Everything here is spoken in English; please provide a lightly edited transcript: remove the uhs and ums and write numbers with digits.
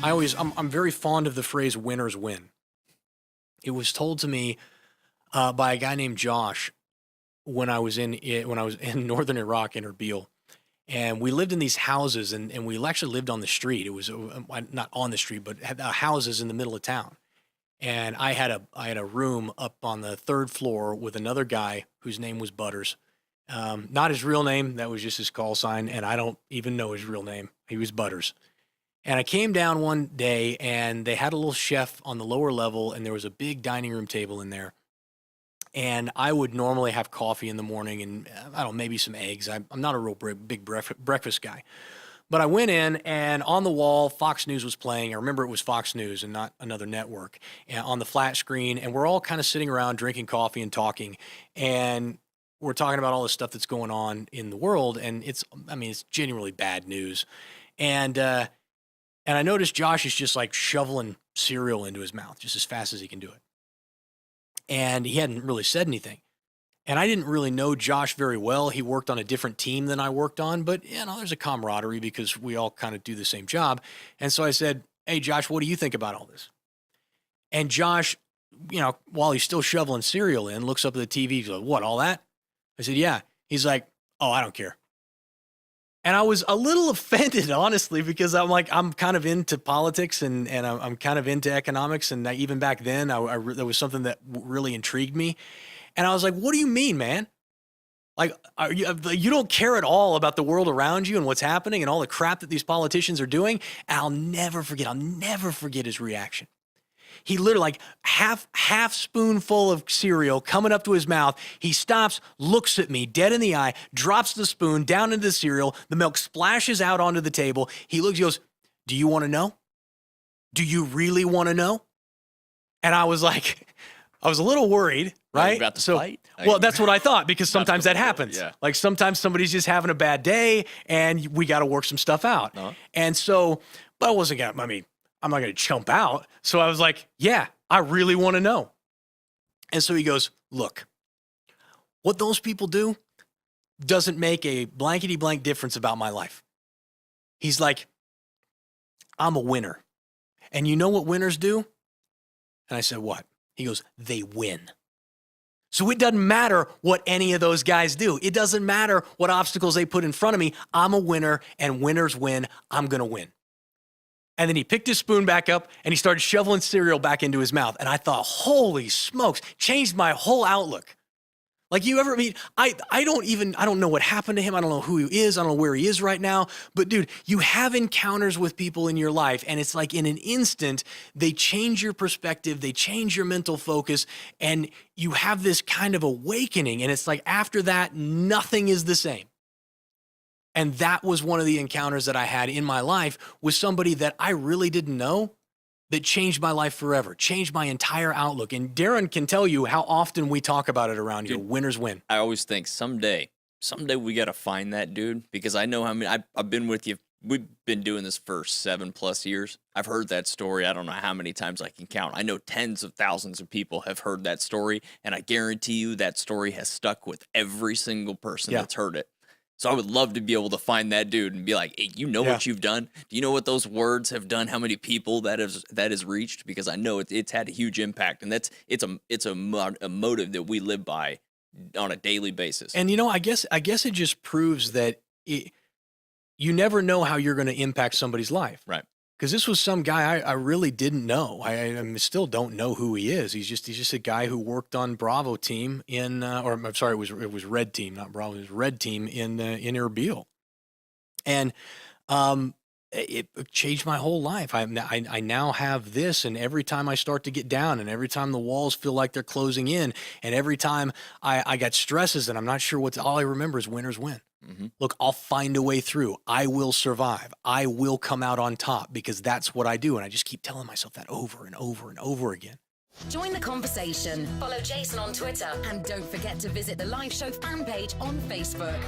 I'm very fond of the phrase "winners win." It was told to me by a guy named Josh when I was in northern Iraq in Erbil, and we lived in these houses, and we actually lived on the street. It was not on the street, but had houses in the middle of town. And I had a room up on the third floor with another guy whose name was Butters. Not his real name, that was just his call sign, and I don't even know his real name. He was Butters. And I came down one day, and they had a little chef on the lower level, and there was a big dining room table in there. And I would normally have coffee in the morning and, I don't know, maybe some eggs. I'm not a real big breakfast guy. But I went in, and on the wall, Fox News was playing. I remember it was Fox News and not another network, and on the flat screen. And we're all kind of sitting around drinking coffee and talking. And we're talking about all the stuff that's going on in the world. And it's genuinely bad news. And I noticed Josh is just like shoveling cereal into his mouth just as fast as he can do it. And he hadn't really said anything. And I didn't really know Josh very well. He worked on a different team than I worked on, but there's a camaraderie because we all kind of do the same job. And so I said, "Hey, Josh, what do you think about all this?" And Josh, while he's still shoveling cereal in, looks up at the TV. He's like, "What, all that?" I said, "Yeah." He's like, "Oh, I don't care." And I was a little offended, honestly, because I'm kind of into politics and I'm kind of into economics. And even back then, there was something that really intrigued me. And I was like, "What do you mean, man? Like, you don't care at all about the world around you and what's happening and all the crap that these politicians are doing?" And I'll never forget his reaction. He literally, like, half spoonful of cereal coming up to his mouth. He stops, looks at me dead in the eye, drops the spoon down into the cereal. The milk splashes out onto the table. He looks, he goes, "Do you want to know? Do you really want to know?" And I was like, I was a little worried, right? About to fight? Well, that's what I thought, because sometimes that happens. Yeah. Like, sometimes somebody's just having a bad day and we got to work some stuff out. Uh-huh. And so, but I'm not going to chump out. So I was like, "Yeah, I really want to know." And so he goes, "Look, what those people do doesn't make a blankety blank difference about my life." He's like, "I'm a winner. And you know what winners do?" And I said, "What?" He goes, "They win. So it doesn't matter what any of those guys do. It doesn't matter what obstacles they put in front of me. I'm a winner, and winners win. I'm going to win." And then he picked his spoon back up and he started shoveling cereal back into his mouth. And I thought, holy smokes, changed my whole outlook. Like, I don't know what happened to him. I don't know who he is. I don't know where he is right now. But dude, you have encounters with people in your life, and it's like in an instant, they change your perspective, they change your mental focus, and you have this kind of awakening. And it's like after that, nothing is the same. And that was one of the encounters that I had in my life with somebody that I really didn't know, that changed my life forever, changed my entire outlook. And Darren can tell you how often we talk about it around here. Winners win. I always think someday we got to find that dude, because I know how many, I've been with you. We've been doing this for 7+ years. I've heard that story. I don't know how many times I can count. I know tens of thousands of people have heard that story. And I guarantee you that story has stuck with every single person that's heard it. So I would love to be able to find that dude and be like, "Hey, you know what you've done? Do you know what those words have done? How many people that has reached?" Because I know it's had a huge impact, and it's a motive that we live by on a daily basis. And I guess it just proves that you never know how you're going to impact somebody's life, right? Because this was some guy I really didn't know. I still don't know who he is. He's just a guy who worked on Bravo team in, or I'm sorry, it was Red team, not Bravo. It was Red team in Erbil, and it changed my whole life. I now have this, and every time I start to get down, and every time the walls feel like they're closing in, and every time I got stresses and I'm not sure all I remember is winners win. Mm-hmm. Look, I'll find a way through. I will survive. I will come out on top, because that's what I do. And I just keep telling myself that over and over and over again. Join the conversation. Follow Jason on Twitter. And don't forget to visit the live show fan page on Facebook.